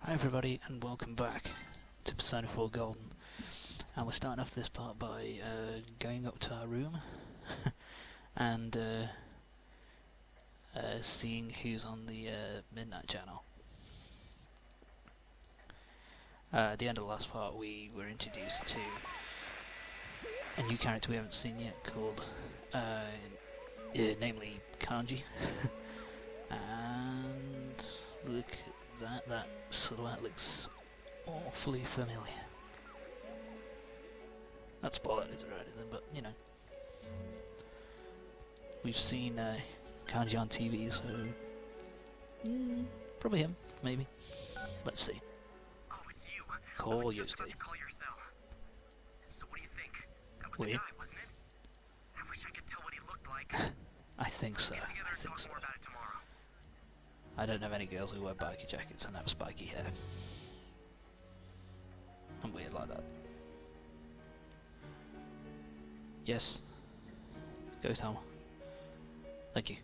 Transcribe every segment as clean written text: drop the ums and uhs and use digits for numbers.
Hi everybody and welcome back to Persona 4 Golden, and we're starting off this part by going up to our room and seeing who's on the Midnight Channel. At the end of the last part we were introduced to a new character we haven't seen yet called namely Kanji. And look at that silhouette, looks awfully familiar. Not spoil editor or anything, but you know. We've seen Kanji on TV, so probably him, maybe. Let's see. Oh, it's you. Call I was just Yosuke. about to call your cell. So what do you think? That was Wait. a guy, wasn't it? I wish I could tell what he looked like. I think Let's so. get together I and think talk so. more about it tomorrow. I don't know any girls who wear bikie jackets and have spiky hair. I'm weird like that. Yes. Go Tom. Thank you.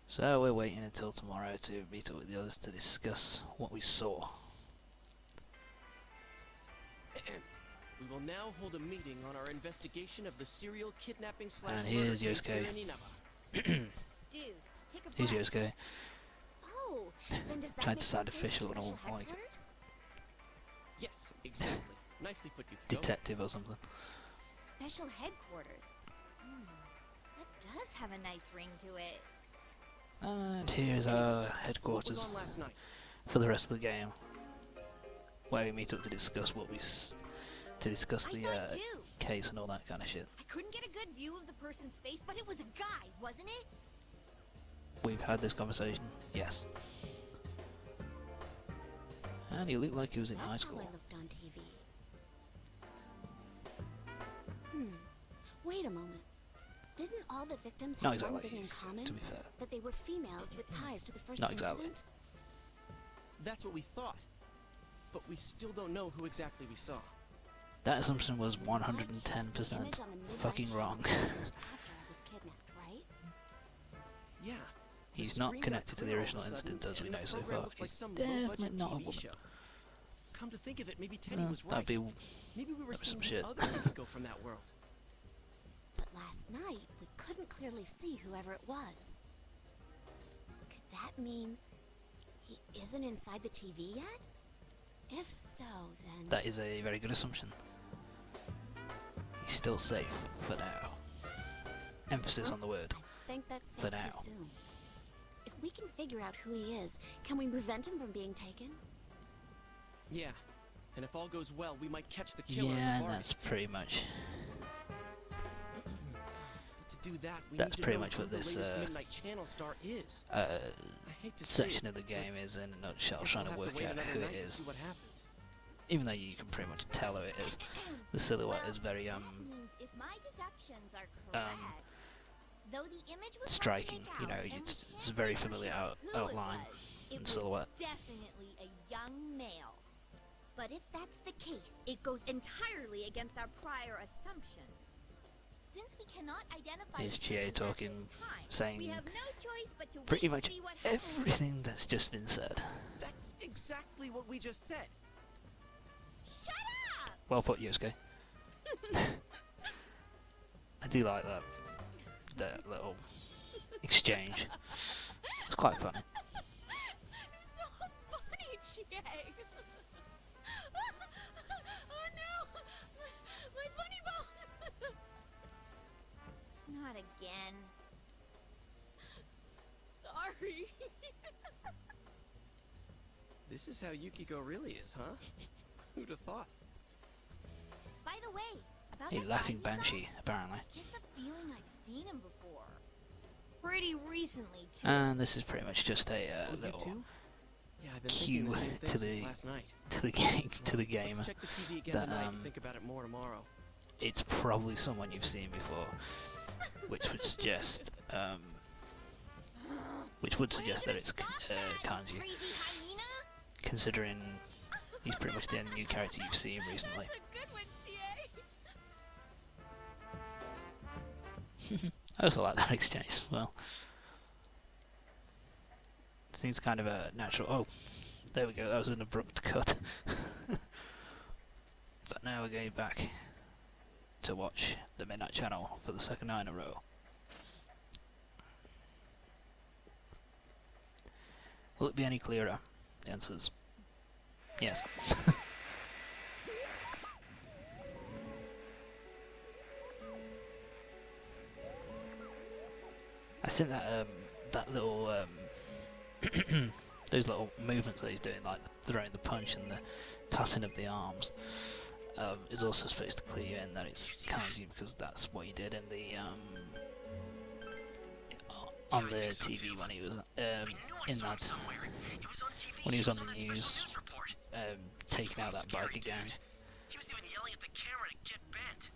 So we're waiting until tomorrow to meet up with the others to discuss what we saw. We will now hold a meeting on our investigation of the serial kidnapping / And murder here's case here Yosuke. in Inaba. Dude, take a Here's breath. Yosuke. Oh, then does that Trying make to sound this place official your and all special like headquarters? Yes, exactly. Nicely put, Yukiko. detective or something. Special headquarters. That does have a nice ring to it. And here's Anyways, our as for headquarters What was on last night? for the rest of the game, where we meet up to discuss what I the saw it too. case and all that kind of shit. I couldn't get a good view of the person's face, but it was a guy, wasn't it? We've had this conversation, yes. And he looked like he was in That's high how school. I looked on TV. Wait a moment. Didn't all the victims Not have one exactly, thing in common? to be fair. That they were females with ties to the first Not exactly. incident? That's what we thought. But we still don't know who exactly we saw. That assumption was In that case, 110% the image on the Midnight fucking Channel wrong. changed after I was kidnapped, right? Yeah. the He's not screen got connected to the clear all of original a sudden, incident as we and the know so program far. looked like He's some definitely low-budget not a TV woman. show. Come to think of it, maybe Teddy was right. That'd be Maybe we were that'd be some seeing shit. the other Yukiko from that world. But last night, we couldn't clearly see whoever it was. Could that mean he isn't inside the TV yet? If so, then... That is a very good assumption. He's still safe for now. Emphasis on the word. I think that's For safe to now. assume. If we can figure out who he is, can we prevent him from being taken? Yeah. And if all goes well, we might catch the killer Yeah, in and the bargain. that's pretty much But to do that, we that's need to pretty know much who what the this latest Midnight Channel star is. uh, I hate to say section it, of the game is in a nutshell, guess trying we'll to have work wait out another who it night to is. see what happens. Even though you can pretty much tell who it is. The silhouette is very That means if my deductions are correct, though the image was hard to striking, make you know, out, and we it's can't a very say for familiar sure who it outline was, it and was silhouette. definitely a young male. But if that's the case, it goes entirely against our prior assumptions. Since we cannot identify Here's the Chie person at talking, this time, saying we have no choice but to pretty wait much and see what happens. everything that's just been said. That's exactly what we just said. Shut up! Well put, Yosuke. I do like that little exchange. It's quite funny. You're so funny, Chie. Oh no! My funny bone! Not again. Sorry. This is how Yukiko really is, huh? Who'd have thought? By the way, about A that laughing guy you saw, banshee, apparently. I get the feeling I've seen him before. Pretty recently, too. And this is pretty much just a Oh, you little too? Yeah, I've been thinking the cue same thing to since the last night. to the game. Let's check the TV again that, tonight and think about it more tomorrow. It's probably someone you've seen before, which would suggest that it's Kanji, Crazy hyena? considering he's pretty much the only new character you've seen recently. That's a good one, Chie. I also like that exchange as well. think it's kind of a natural. Oh, there we go. That was an abrupt cut. But now we're going back to watch the Midnight Channel for the second night in a row. Will it be any clearer? The answer's yes. I think that that little those little movements that he's doing, like throwing the punch and the tossing of the arms, is also supposed to clue you in that it's Kanji, because that's what he did in the on the TV when he was in that when he was on the news, taking out that bike again. He was even yelling at the camera to get bent.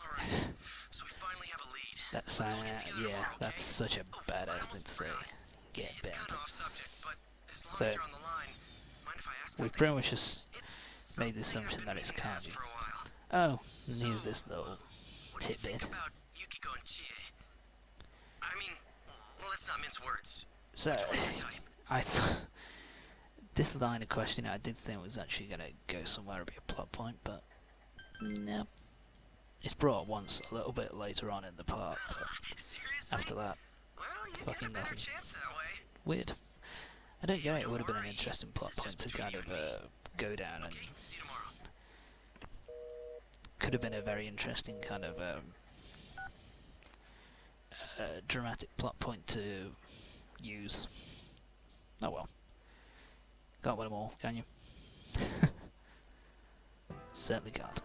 Alright, so we finally have a lead. That's Let's all get together yeah, tomorrow, that's okay? such a I badass thing almost to say. forgot. Get It's bent. kind of off subject, but as long So, as you're on the line, mind if I ask We've something? pretty much just It's made the something I've assumption been that it's meaning to ask Kanji. for a while. Oh, and here's this little What do you think tidbit. about Yukiko and Chie? I mean, well, let's not mince words. So, Which one's your type? I this line of questioning I did think was actually going to go somewhere and be a plot point, but no. It's brought once a little bit later on in the part, but Seriously? after that, Well, you get fucking a better nothing. chance that way. weird. I don't get it. It Don't would have been an worry. interesting plot This is point just to kind of between you and go down, and Okay, see you tomorrow. could have been a very interesting kind of dramatic plot point to use. Oh well. Can't win them all, can you? Certainly can't.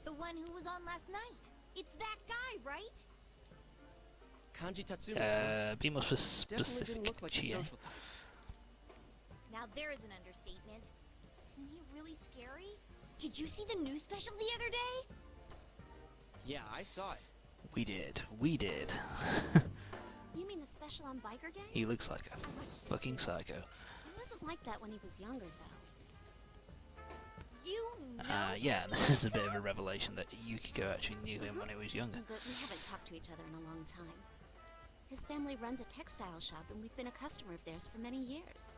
The one who was on last night. It's that guy, right? Kanji Tatsumi. Be more Definitely specific, didn't look like the Chie. social type. Now there's an understatement. Isn't he really scary? Did you see the news special the other day? Yeah, I saw it. We did. We did. You mean the special on biker gangs? He looks like a I watched it fucking too. psycho. He wasn't like that when he was younger, though. You know Yeah, him, this is a bit of a Yukiko? revelation that Yukiko actually knew him when he was younger. But we haven't talked to each other in a long time. His family runs a textile shop, and we've been a customer of theirs for many years.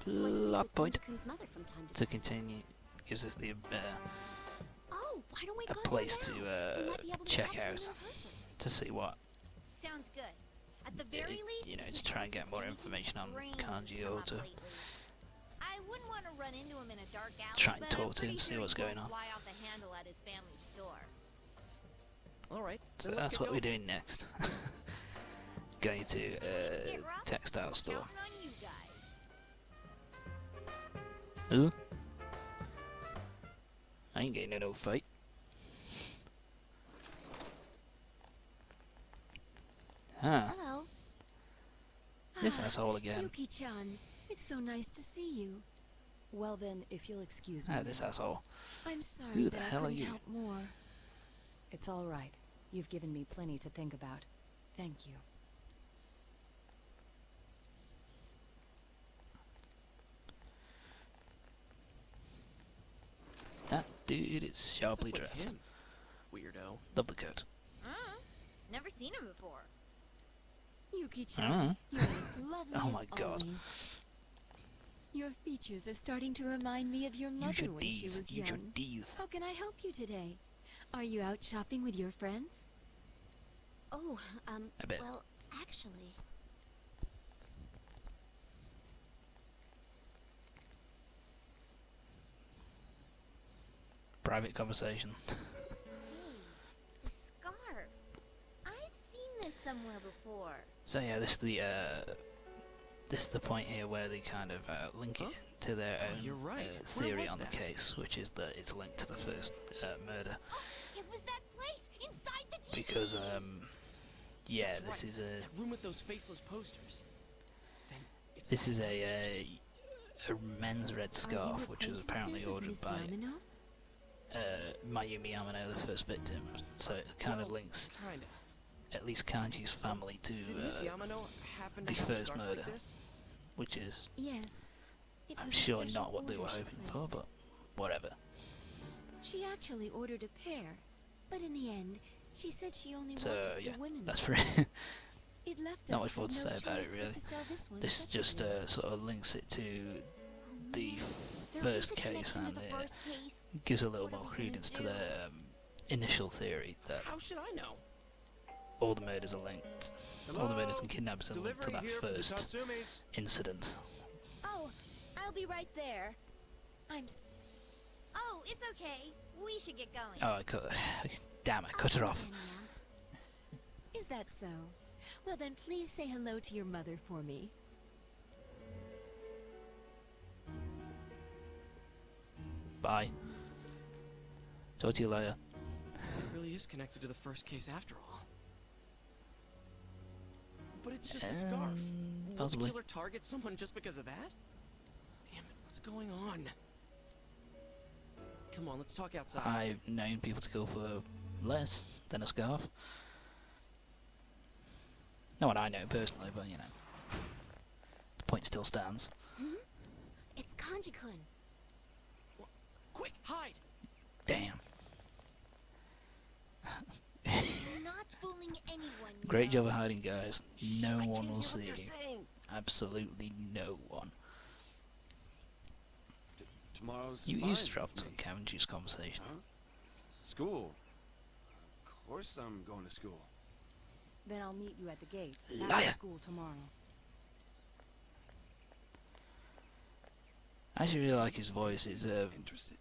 So I speak Plot with point. Kenji-kun's mother from time to To time. continue, gives us the Oh, why don't we a go place there to now? We might be able to check talk to him out in person. to see what Sounds good. At the very least, you know, if to he try and comes get more with anything information on strange Kanji come or up to lately. I wouldn't want to run into him in a dark alley, try and but talk I'm to him, pretty see sure what's he going won't on. fly off the handle at his family's store. Alright, So then let's that's get what we're going. doing next. Going to textile store. Counting on you guys. Ooh. I ain't getting in no fight. Huh. Hello. This asshole again. Yuki-chan, it's so nice to see you. Well then, if you'll excuse me. Ah, this asshole. I'm sorry Who the that I hell are couldn't you? help more. It's all right. You've given me plenty to think about. Thank you. That dude is What's up sharply with dressed. him? Weirdo. Love the coat. Never seen him before. Yuki-chan, you're as lovely Oh as my God. always. Your features are starting to remind me of your Use mother your when she D's. was Use your young. D's. How can I help you today? Are you out shopping with your friends? Oh, A bit. well, actually, Private conversation. hey, the scarf. I've seen this somewhere before. So yeah, this is the point here where they kind of link it to their Oh, own you're right. Where theory was on that? the case, which is that it's linked to the first murder. Oh, it was that place inside the TV. Because yeah, That's this right. is That room with those faceless posters. Then it's this is the a monsters. men's red Are scarf, you which was apparently acquaintances of ordered Miss by Yamano? Mayumi Yamano, the first victim. So it kind of Well, links Kinda. at least Kanji's family to Did Miss Yamano happen to the have a first scarf murder. like this? which is Yes. It I'm was a sure special not what they were order she hoping for, placed. but whatever. She actually ordered a pair, but in the end, she said she only So wanted yeah, the women's. that's for It left Not us much more with to no say about it, choice but really. to sell this one This just separately. sort of links it to Oh, the man. There is first a case, connection to and the it first case. gives a little What are more we gonna credence to do? the initial theory that How should I know? all the murders are linked, all the murders and kidnappings are linked to Delivery that here for the first Tatsumis. incident. Oh, I'll be right there. Oh, it's okay. We should get going. Oh, I cut. Damn, I cut her off. Is that so? Well then, please say hello to your mother for me. Bye. Talk to you later. It really is connected to the first case after all. But it's just a scarf. Will the Possibly. killer target someone just because of that? Damn it, what's going on? Come on, let's talk outside. I've known people to go for less than a scarf. Not what I know personally, but you know. The point still stands. Hmm? It's Kanji-kun. Quick, hide! Damn. You're not fooling anyone. you Great know. job of hiding, guys. Shh, No I one can't will hear see what they're you. saying. Absolutely no one. Tomorrow's You fine eavesdropped with on me. Cavendish conversation. Huh? School. Of course I'm going to school. Then I'll meet you at the gates Liar. after school tomorrow. I actually really like his voice. It's Interested?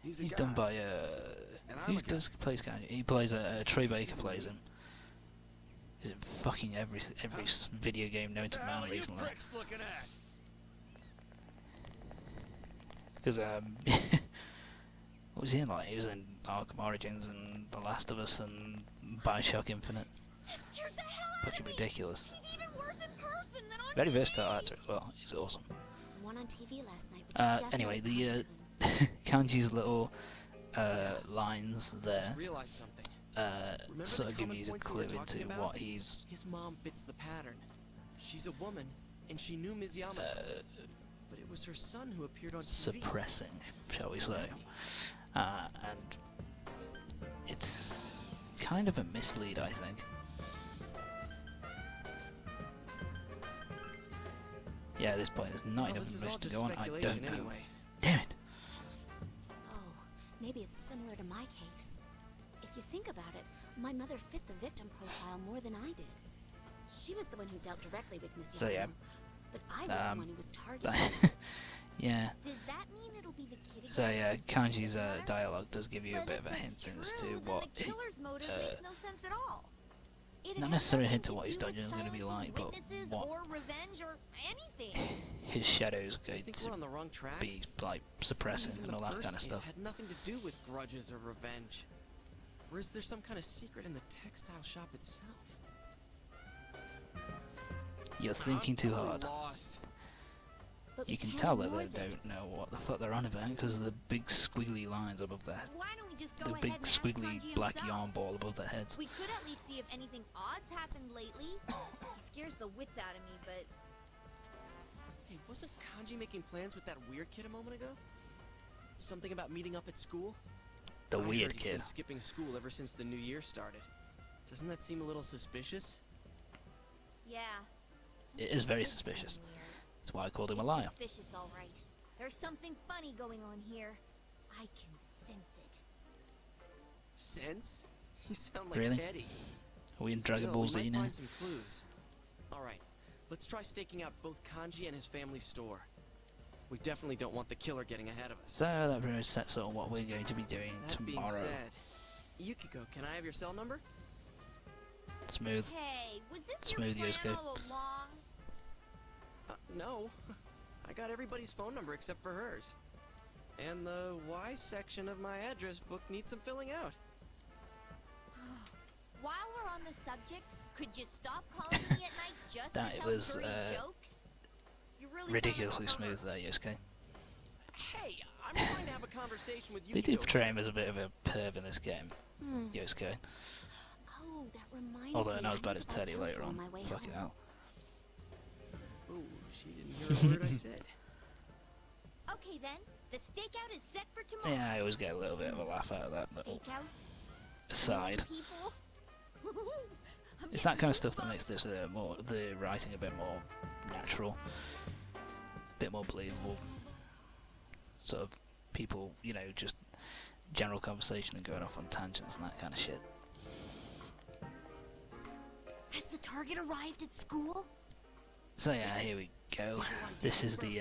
He's a he's guy. done by And I'm who a guy. does plays Kanji? He plays He's Troy interested Baker in plays me. him. He's in fucking every video game known to man recently. looking at? Because what was he in? Like he was in Arkham Origins and The Last of Us and Bioshock Infinite. That scared the hell out Fucking of me. ridiculous. He's even worse in person than on Very TV. versatile actor as well. He's awesome. The one on TV last night was Anyway, definitely the Kanji-kun. Kanji's little lines I there just realized something. Remember sort the of give common you a points we clue were talking into about? what he's His mom fits the pattern. She's a woman, and she knew Ms. Yamada. But it was her son who appeared on TV. suppressing, shall we say. Exactly. And it's kind of a mislead, I think. Yeah, at this point, there's not Well, enough this is all information to just go on. I speculation don't know. anyway. Damn it. Oh, maybe it's similar to my case. If you think about it, my mother fit the victim profile more than I did. She was the one who dealt directly with Miss So, yeah. Yamada, but I was the one who was targeted. Yeah. Does that mean it'll be the kid again? So yeah, who's Kanji's the killer? dialogue does give you a But bit if of a that's hint as to true, what then the killer's motive makes no sense at all. It not had necessarily a nothing hint to to what his do with dungeon is going to be silencing like, but witnesses what or revenge or anything. his shadows are I going think to we're on the wrong track. be like suppressing Even and all the that first kind of case stuff. had nothing to do with grudges or revenge. Or is there some kind of secret in the textile shop itself? You're thinking too hard. Lost. But You we can can't tell that ignore they this. don't know what the fuck they're on about because of the big squiggly lines above their Why don't we just go the ahead big and ask squiggly Kanji black himself? yarn ball above their heads. We could at least see if anything odd's happened lately. He scares the wits out of me, but Hey, wasn't Kanji making plans with that weird kid a moment ago? Something about meeting up at school? The I heard weird he's kid. been skipping school ever since the new year started. Doesn't that seem a little suspicious? yeah. It is very Something did suspicious. seem weird. That's why I called him a It's liar. suspicious, all right. There's something funny going on here. I can sense it. Sense? You sound like Really? Teddy. Are we in Dragon Still, Ball we Z might now? find some clues. All right, let's try staking out both Kanji and his family store. We definitely don't want the killer getting ahead of us. So that pretty much sets on what we're going to be doing That being tomorrow. said, Yukiko, can I have your cell number? Smooth. Hey, was this Smooth your plan Yosuke. all along? No. I got everybody's phone number except for hers. And the Y section of my address book needs some filling out. While we're on the subject, could you stop calling me at night just That to tell was, dirty jokes? You really sound like a Ridiculously pervert. smooth there, Yosuke. Hey, I'm trying to have a conversation with They Yukiko. do portray him as a bit of a perv in this game, Yosuke. Oh, that reminds Although me. not I as bad need as to buy Teddy tofu later on on. my way Fucking home. hell. Oh, she didn't hear a word I said. Okay then, the stakeout is set for tomorrow. Yeah, I always get a little bit of a laugh out of that little Stakeouts? aside. People? I'm It's that getting kind of stuff that goosebumps. makes this the writing a bit more natural, a bit more believable. Sort of people, you know, just general conversation and going off on tangents and that kind of shit. Has the target arrived at school? So yeah, here we go. This is the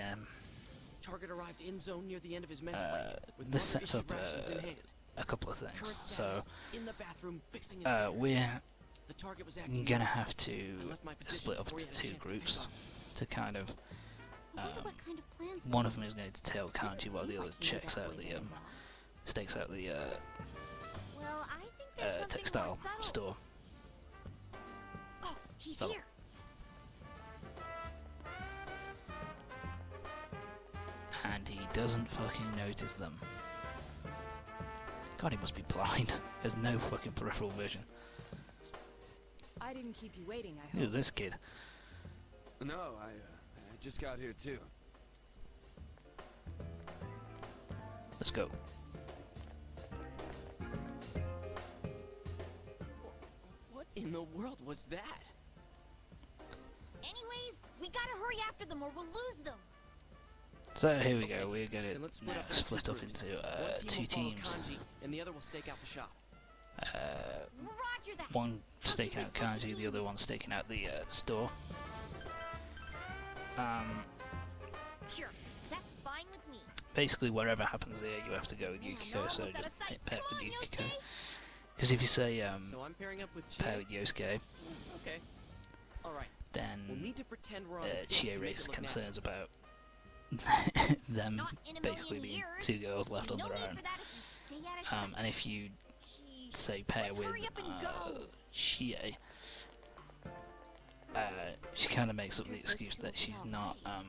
Target arrived in zone near the end of his mess break, with this mother sets issued up rations in hand. a couple of Current things. So status, in the bathroom fixing his hair. we're The target was acting gonna nervous. have to I left my position split up before he into had a two chance to groups pick up. to kind of. I wonder what kind of plans One they of them is going to tail Didn't Kanji while the seem other like he knew checks that out boy the very well. stakes out the Well, I think there's something textile more subtle. store. Oh, he's So- here. And he doesn't fucking notice them. God, he must be blind. There's no fucking peripheral vision. I didn't keep you waiting, I Who's hope. this kid? No, I just got here too. Let's go. What in the world was that? Anyways, we gotta hurry after them or we'll lose them. So here we Okay, go. We're gonna Then let's now split up into split two up groups. into One team two will follow teams. Kanji, and the other will stake out the shop. Roger that. One How'd staking you out split the Kanji, the other teams? one staking out the store. Sure, that's fine with me. Basically, wherever happens here, you have to go with Man, Yukiko. we're So almost out just of sight. pair Come with on, Yukiko. Yosuke. Because if you say So I'm pairing up with pair Chie. with Yosuke, Okay. All right. We'll then need to pretend we're on a date Chie to make raises it look concerns natural. about them Not in a basically million being years. two girls left on No their need own. for that if you stay out of sight. And if you Jeez. say pair Let's with hurry up and go. Chie, she kind of makes up the Your first excuse two that will be she's all not, right.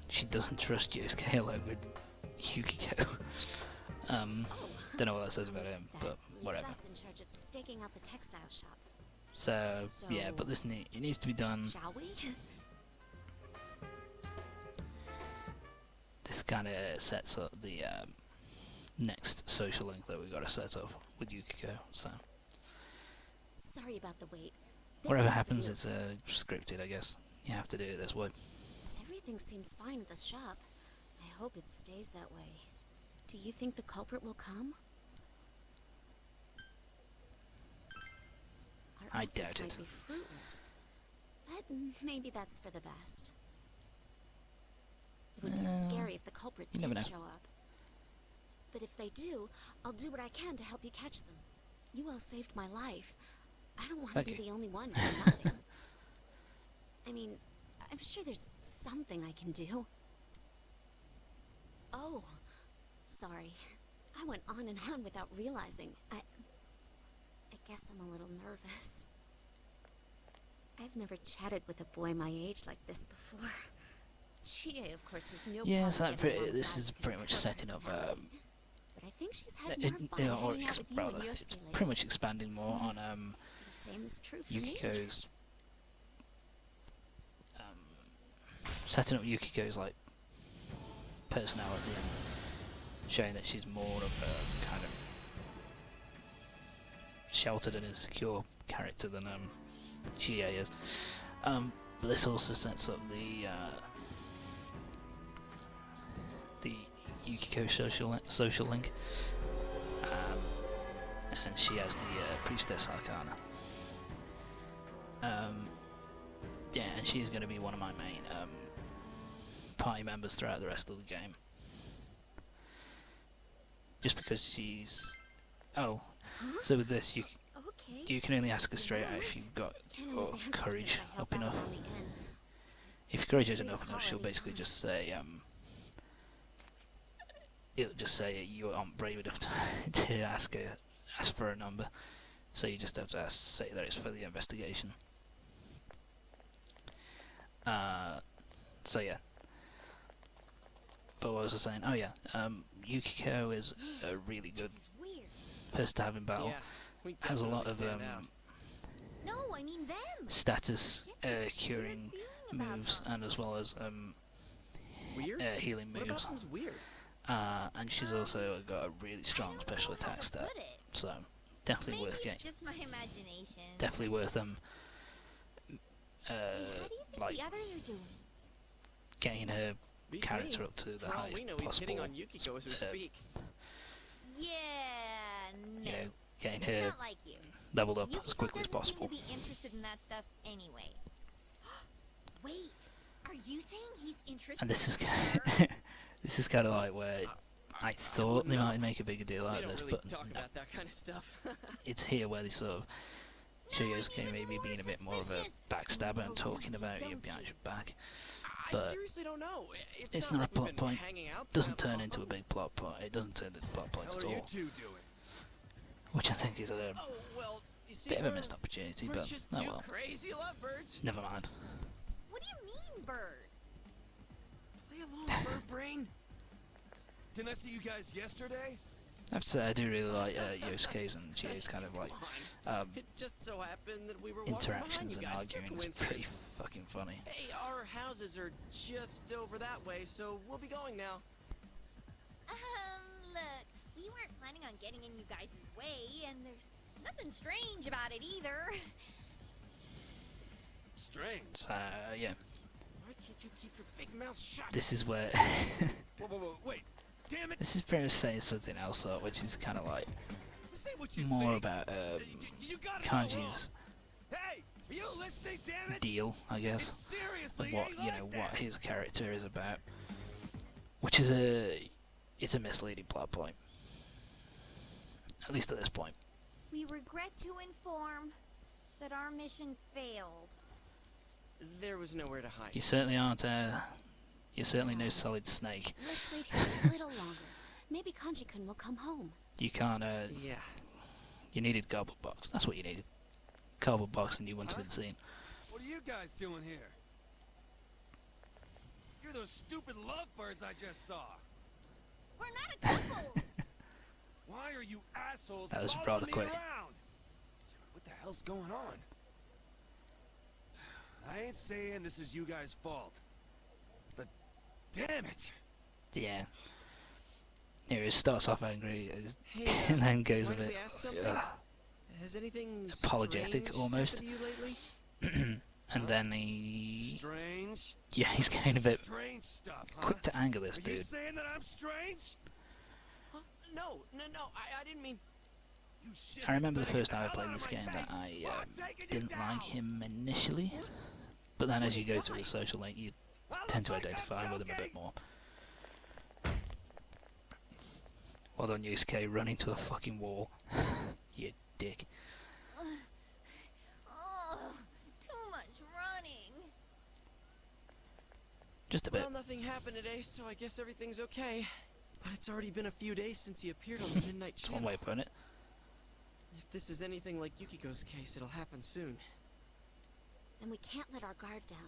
she doesn't trust Yosuke along with Yukiko. Oh. Don't know what that says about him, That but leaves whatever. us in charge of staking out the textile shop. So yeah, but So- this it needs to be done. Shall we? This kind of sets up the next social link that we've got to set up with Yukiko. So Sorry about the wait. This whatever one's for happens, you. it's scripted, I guess. You have to do it this way. Everything seems fine at the shop. I hope it stays that way. Do you think the culprit will come? Our I efforts doubt might it. be fruitless, but maybe that's for the best. It would be scary if the culprit you did never know. show up. But if they do, I'll do what I can to help you catch them. You all saved my life. I don't want to be Okay. the only one doing nothing. I mean, I'm sure there's something I can do. Oh, sorry. I went on and on without realizing. I guess I'm a little nervous. I've never chatted with a boy my age like this before. Chie, of course, has no Yes, problem that getting along this with is us because pretty of much her setting up. personality. But I think she's had It, more fun or hanging out with you rather, and it's Yosuke lately. pretty much expanding more on The same is true for me. Yukiko's setting up Yukiko's like personality and showing that she's more of a kind of sheltered and insecure character than Chie is. But this also sets up the Yukiko social link, and she has the Priestess Arcana. Yeah, and she's going to be one of my main party members throughout the rest of the game. Just because she's... Oh, so with this, Okay. you can only ask her straight out if you've got Can't your always answer courage since I help up out enough. around the inn. If your courage is Free to enough, call she'll any basically time. just say, it'll just say you aren't brave enough to ask for a number, so you just have to say that it's for the investigation. So yeah. But what was I saying? Oh yeah, Yukiko is a really good This is weird. person to have in battle. Yeah, we Has a lot definitely of stand out. No, I mean them. status Get this curing weird feeling about moves, them. and as well as Weird? healing What moves. about them's weird? And she's also got a really strong I don't special know how attack to stat, put it. so Definitely Maybe worth it's getting. just my imagination. Definitely worth Hey, how do you think like the others are doing? getting her Beats character me. up to the For all we highest know, he's hitting possible. on Yukiko as we uh, speak. Yeah, no. You know, getting He's her not like you. leveled up Yukiko as quickly as doesn't possible. seem to be interested in that stuff anyway. Wait, are you saying he's interested And this is in her? this is kind of like where I thought they no. might make a bigger deal We out of don't this, really but talk no. about that kind of stuff. It's here where they sort of show No, I'm Yosuke even maybe more being a bit more of a suspicious. backstabber You and know talking something, about you don't behind you? your back. I But seriously don't know. It's not not a like we've plot been point. hanging out Doesn't that turn long. into a big plot point. It doesn't turn into plot points How at are you all, two doing? which I think is a Oh, well, you see, bit of a we're- missed opportunity. We're But just oh two well, crazy lovebirds. never mind. What do you mean, Bird? Play along, bird brain. Didn't I see you guys yesterday? I have to say I do really like Yosuke's and Chie's kind of like Come on. It just so happened that we were walking behind interactions you and guys. arguing. Pure It's pretty coincidence. fucking funny. Hey, our houses are just over that way, so we'll be going now. Look, we weren't planning on getting in you guys' way, and there's nothing strange about it either. Strange. So yeah, Why can't you keep your big mouth shut? this is where Whoa, wait. Damn it. this is pretty much saying something else, which is kind of like This ain't what you more think. about You got it all wrong. Kanji's Hey, are you listening, damn it? deal, I It's guess, seriously of what ain't you like know that. what his character is about, which is it's a misleading plot point, at least at this point. We regret to inform that our mission failed. There was nowhere to hide. You certainly aren't. You're certainly no Solid Snake. Let's wait here a little longer. Maybe Kanji-kun will come home. You can't. Yeah. You needed cardboard box. That's what you needed. Cardboard box, and you wouldn't have been seen. What are you guys doing here? You're those stupid lovebirds I just saw. We're not a couple! Why are you assholes That was following rather me quick. around? What the hell's going on? I ain't saying this is you guys' fault, but damn it! Yeah. Here it starts off angry, Hey, and then goes a mind if bit we ask something? ugh, Has anything apologetic strange almost. happened to you lately? and then he, Strange? yeah, he's getting a bit Strange stuff, huh? quick to anger this Are you dude. saying that I'm strange? Huh? No, I didn't mean. You shit. I remember the first time I played this game that I didn't like him initially, but then as you go through the social link, you tend to identify with him a bit more. Well done, Yusuke, run into a fucking wall. You dick. Oh, too much running. Just a bit. Well, nothing happened today, so I guess everything's okay. But it's already been a few days since he appeared on the Midnight That's one Channel. way of putting it. If this is anything like Yukiko's case, it'll happen soon. And we can't let our guard down.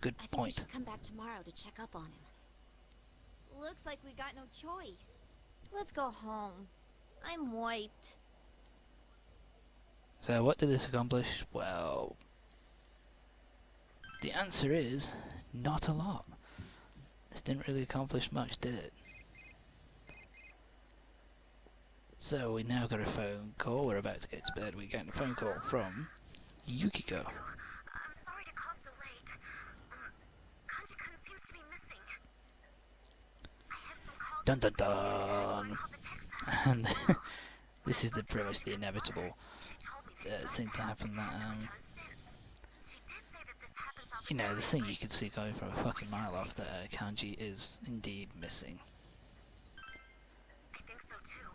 Good I think we point. should come back tomorrow to check up on him. Looks like we got no choice. Let's go home. I'm wiped. So what did this accomplish? Well, the answer is not a lot. This didn't really accomplish much, did it? So we now got a phone call. We're about to get to bed. We're getting a phone call from Yukiko. I'm sorry to call so late. Kanji-kun seems to be missing. I had some calls Dun dun to make today, so I dun. called the text And as well. this is the pretty much the inevitable She told me that he thing left to the house happen and that hasn't returned since. She did say that this happens all the you know, the time, thing you could see going from a fucking mile off that Kanji is indeed missing. I think so too.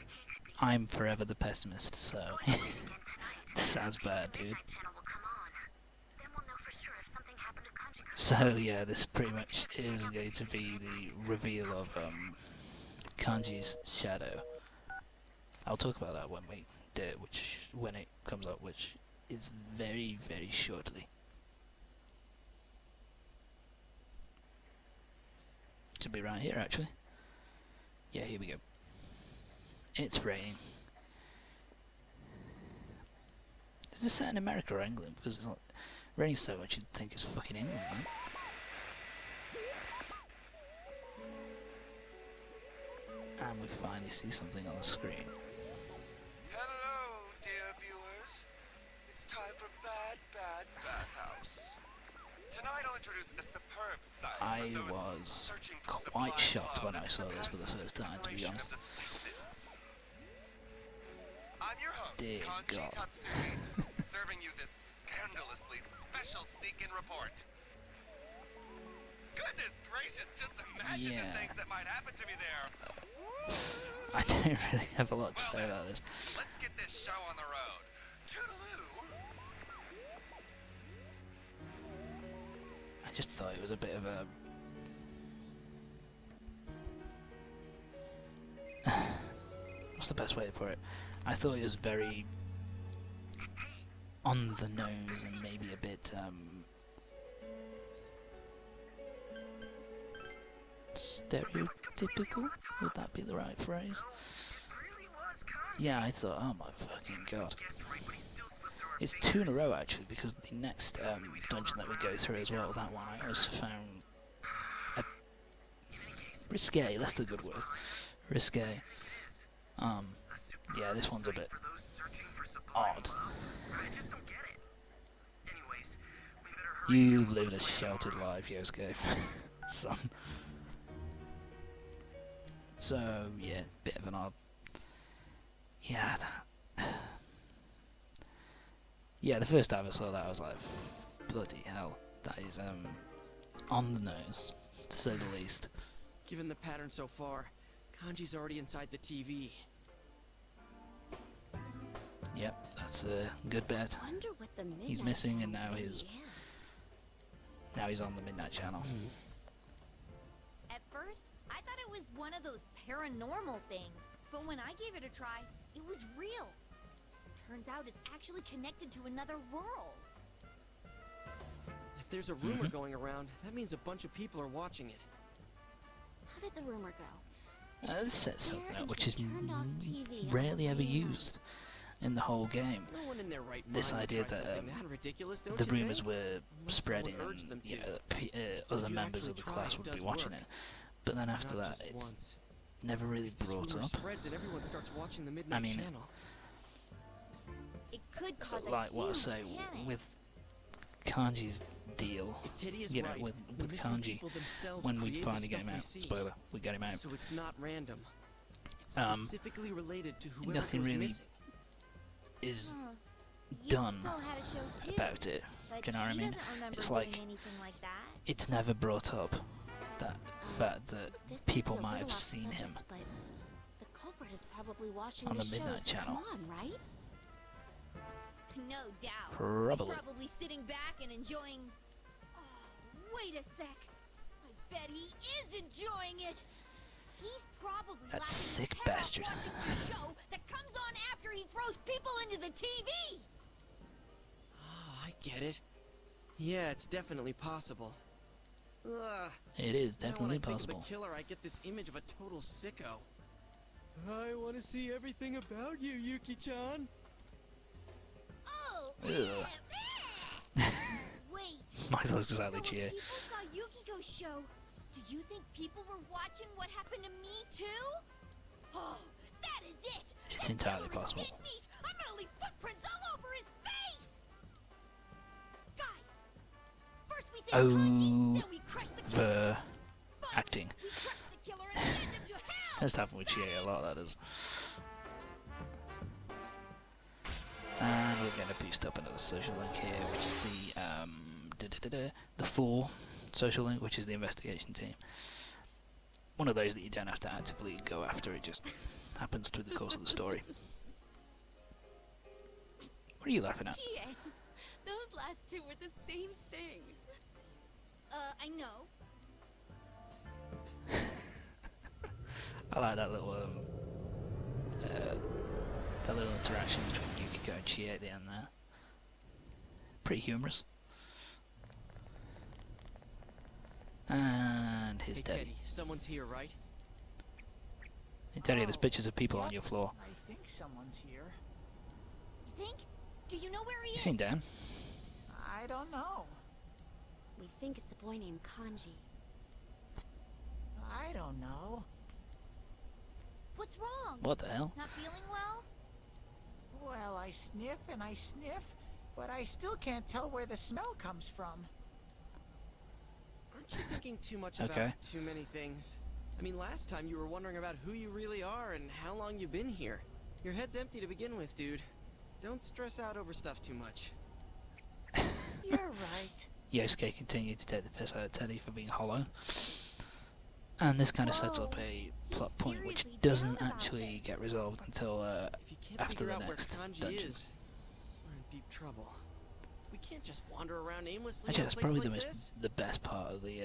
He could be I'm forever the pessimist, so going to rain again tonight. this sounds Maybe bad, the dude. Midnight Channel will come on. Then we'll know for sure if something happened to Kanji-kun. So yeah, this pretty much is going to be the reveal of Kanji's shadow. I'll talk about that when we do it, when it comes up, which is very, very shortly. Should be right here, actually. Yeah, here we go. It's raining. Is this set in America or England? Because it's not raining so much, you'd think it's fucking England, man. And we finally see something on the screen. Hello, introduce a superb sight I for those was searching for quite sublime shocked when love I that saw this for the surpasses first time, to be separation honest. of the sexes. I'm your host, Dear Kanji God. Tatsumi, serving you this scandalously special sneak-in report. Goodness gracious, just imagine the Yeah. things that might happen to me there. I don't really have a lot to say about this. Let's get this show on the road. Toodaloo! I just thought it was a bit of a... What's the best way to put it? I thought it was very on the nose and maybe a bit stereotypical. Would that be the right phrase? Yeah, I thought, oh my fucking god. It's 2 in a row actually, because the next dungeon that we go through as well, that one I was found risque, that's the good word. Risque. Yeah, this one's a bit odd. You live a sheltered life, Yosuke, son. So, yeah, bit of an odd... Yeah, that... Yeah, the first time I saw that I was like, bloody hell, that is, on the nose, to say the least. Given the pattern so far, Kanji's already inside the TV. Yep, that's a good bet. Wonder what the Midnight He's missing and Channel now really he's... is. Now he's on the Midnight Channel. At first, I thought it was one of those paranormal things, but when I gave it a try, it was real. Turns out it's actually connected to another world. If there's a rumor going around, that means a bunch of people are watching it. How did the rumor go? This sets something Stare up which into is a turned-off TV and rarely ever looking up. used in the whole game. No one in their right This mind would idea try that something that ridiculous, don't the you rumours think? were Unless spreading someone urged and them to. you know, If other you members actually of the try, class it would be does watching work. it. But then after Not that, just it's once. never really If this brought rumor up. spreads and everyone starts watching the Midnight mean, Channel. It could cause a Like what I huge say, panic. with Kanji's deal, If Teddy is you know, right, with the missing Kanji, people themselves when we create the finally get stuff him we out, see. spoiler, we get him out, So it's not random. It's Um, specifically related to whoever nothing goes really missing. is Huh. done Yukiko had a show too, about it. but Do you know what I she mean? doesn't remember It's doing like- anything like that. It's never brought up, that fact that This might people be a might little have off seen him. subject, but the culprit is probably watching On the the Midnight shows that Channel. come on, right? No doubt. Probably. He's probably sitting back and enjoying... Oh, wait a sec. I bet he is enjoying it. He's probably That laughing his sick head off bastard. watching the show that comes on after he throws people into the TV. Oh, I get it. Yeah, it's definitely possible. Ugh. It is Now when definitely I think possible. of the killer, I get this image of a total sicko. I want to see everything about you, Yuki-chan. Oh, Ugh. wait. My thoughts So exactly, when Chia. people saw Yukiko's show, do you think people were watching what happened to me too? Oh, that is it! It's That entirely killer is possible. dead meat. I'm gonna leave footprints all over his face! Guys, first we save Kanji, then we crush the killer. The Finally, acting. we crush the killer and send him to hell! Tends to happen with Chia a lot, that is. And we're going to boost up another social link here, which is the 4 social link, which is the investigation team. One of those that you don't have to actively go after, it just happens through the course of the story. What are you laughing at? Chie, those last two were the same thing. I know. I like that little interaction between Yukiko and Chie at the end there. Pretty humorous. And here's Hey, Teddy. Teddy, someone's here, right? Hey Teddy, there's pictures of people on your floor. I think someone's here. You think? Do you know where he You is? seen Dan? I don't know. We think it's a boy named Kanji. I don't know. What's wrong? What the hell? Not feeling well? Well, I sniff and I sniff, but I still can't tell where the smell comes from. Aren't you thinking too much Okay. about too many things? I mean, last time you were wondering about who you really are and how long you've been here. Your head's empty to begin with, dude. Don't stress out over stuff too much. You're right. Yosuke continued to take the piss out of Teddy for being hollow. And this kind of sets up a plot point which seriously doesn't down about actually this. get resolved until If you can't after figure the out where next Kanji dungeon. is, we're in deep trouble. We can't just wander around aimlessly Actually, in a that's place probably like the this. the best part of the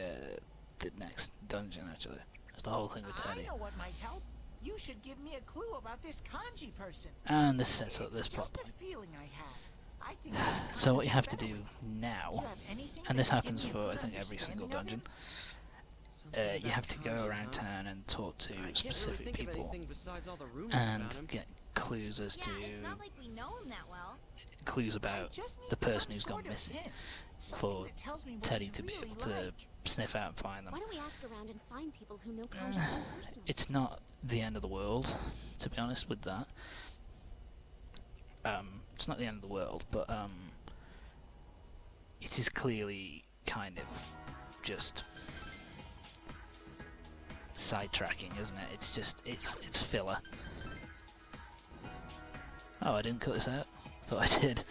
next dungeon. Actually, it's the whole thing with I Teddy. know what might help. You should give me a clue about this kanji person. And this sets up It's this plot just point. a feeling I have. I think I can So what you have to concentrate do better with it. Do now, you have anything and that this could give happens me a for I good think every single understanding of dungeon, him? Something you about have to go Kanji, around huh? town and talk to I can't really specific think of people anything besides all the rumors and about him. get clues as Yeah, to it's not like we know him that well. clues I about just need the person some who's gone sort of missing hint, something for that tells me what Teddy he's to be really able to like. sniff out and find them. Why don't we ask around and find people who know Kanji in person? It's not the end of the world, to be honest with that. It's not the end of the world, but it is clearly kind of just sidetracking, isn't it? It's just it's filler. Oh, I didn't cut this out. I thought I did.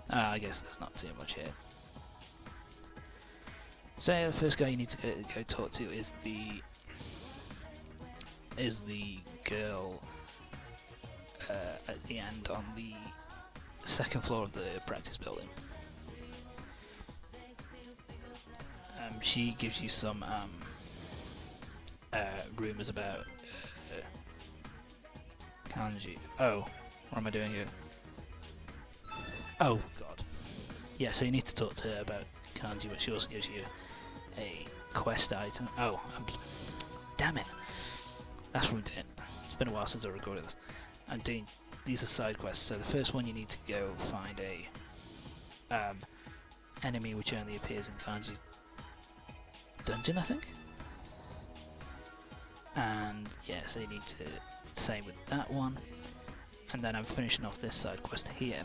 I guess there's not too much here. So yeah, the first guy you need to go talk to is the girl at the end on the second floor of the practice building. She gives you some rumors about Kanji. Oh, what am I doing here? Oh god. Yeah, so you need to talk to her about Kanji, but she also gives you a quest item. Oh, damn it. That's what I'm doing. It's been a while since I recorded this. I'm doing, these are side quests. So the first one you need to go find a enemy which only appears in Kanji's dungeon, I think. And yeah, so you need to same with that one. And then I'm finishing off this side quest here.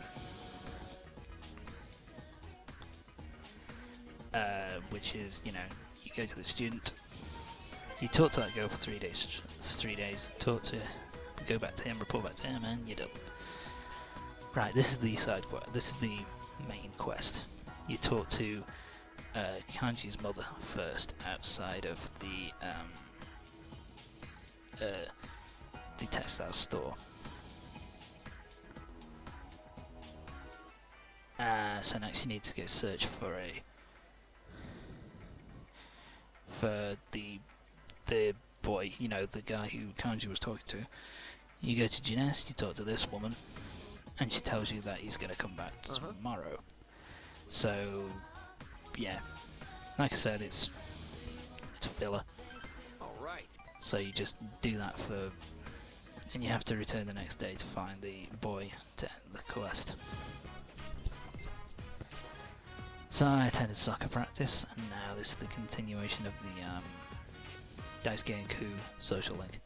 Which is, you know, you go to the student, you talk to that girl for 3 days, talk to, go back to him, report back to him, and you're done. Right, this is the side quest, this is the main quest. You talk to Kanji's mother first, outside of the textile store. So next you need to go search for the boy, you know, the guy who Kanji was talking to. You go to Jeunesse, you talk to this woman, and she tells you that he's going to come back tomorrow. So, yeah, like I said, it's a filler. All right. So you just do that for, and you have to return the next day to find the boy to end the quest. So I attended soccer practice, and now this is the continuation of the Daisuke and Ku social link.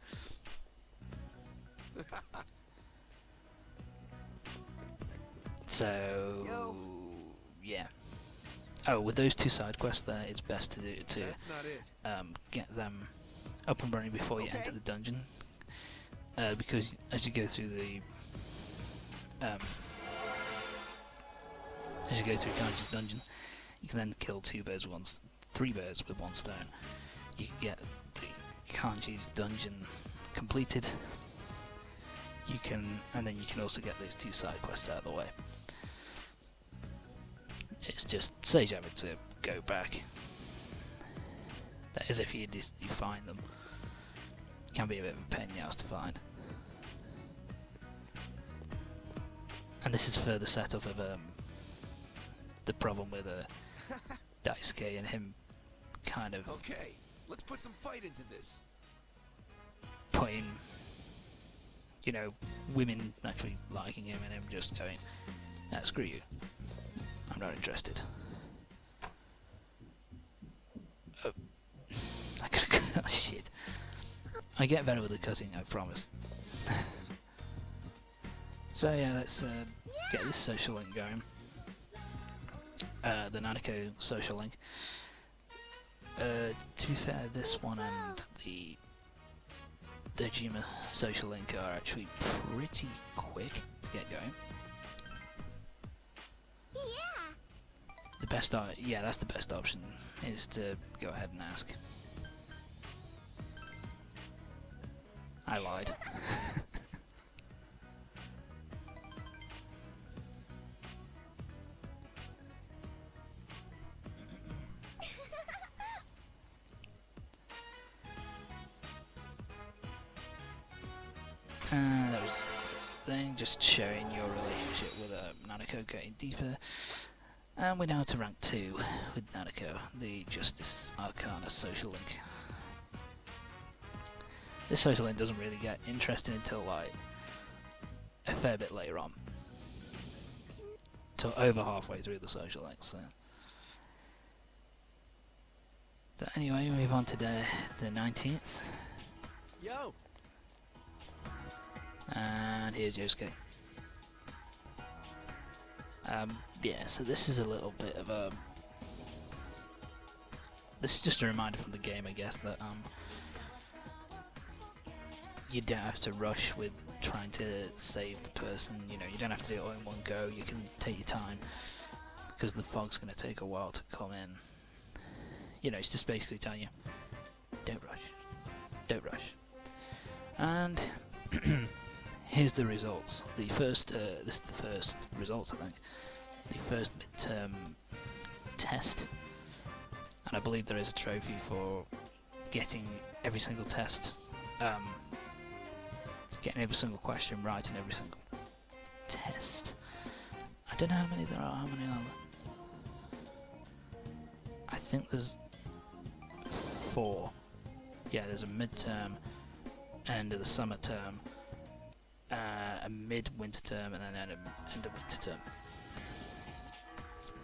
So yeah. Oh, with those two side quests there, it's best to That's not it. get them up and running before you enter the dungeon, because as you go through the Kanji's dungeon, you can then kill three birds with one stone. You can get the Kanji's dungeon completed. And then you can also get those two side quests out of the way. It's just saves having to go back. That is if you find them. It can be a bit of a pain in the ass to find. And this is further setup of the problem with Daisuke and him kind of Okay, let's put some fight into this. putting, you know, women actually liking him and him just going, nah, screw you, I'm not interested. Oh, I could have, oh shit. I get better with the cutting, I promise. So yeah, let's get this social link going. The Nanako social link. to be fair, this one and the Dojima Social Link are actually pretty quick to get going. Yeah. The best, yeah, that's the best option, is to go ahead and ask. I lied. That was the thing, just showing your relationship with Nanako getting deeper. And we're now to rank 2 with Nanako, the Justice Arcana Social Link. This Social Link doesn't really get interesting until like a fair bit later on. Till over halfway through the Social Link, so anyway, we move on to the 19th. Yo! And here's Yosuke. Yeah, so this is a little bit of a... This is just a reminder from the game, I guess, that you don't have to rush with trying to save the person. You know, you don't have to do it all in one go. You can take your time, because the fog's going to take a while to come in. You know, it's just basically telling you, don't rush. Don't rush. And here's the results. The first, this is the first results, I think. The first midterm test, and I believe there is a trophy for getting every single test, getting every single question right in every single test. I don't know how many there are. How many are there? I think there's 4. Yeah, there's a midterm, end of the summer term, a mid-winter term, and then an end of winter term.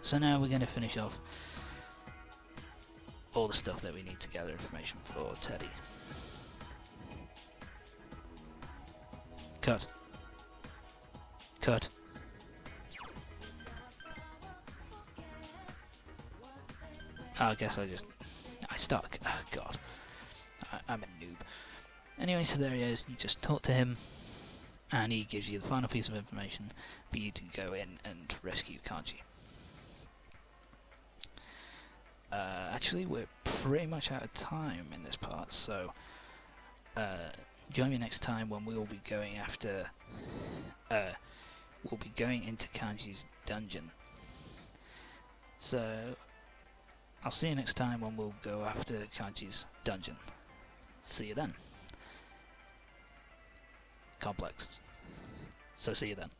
So now we're going to finish off all the stuff that we need to gather information for Teddy. Cut. Cut. I guess I stuck. Oh god. I'm a noob. Anyway, so there he is. You just talk to him, and he gives you the final piece of information for you to go in and rescue Kanji. Actually, we're pretty much out of time in this part, so join me next time when we will be going after... we'll be going into Kanji's dungeon. So, I'll see you next time when we'll go after Kanji's dungeon. See you then. Complex. So see you then.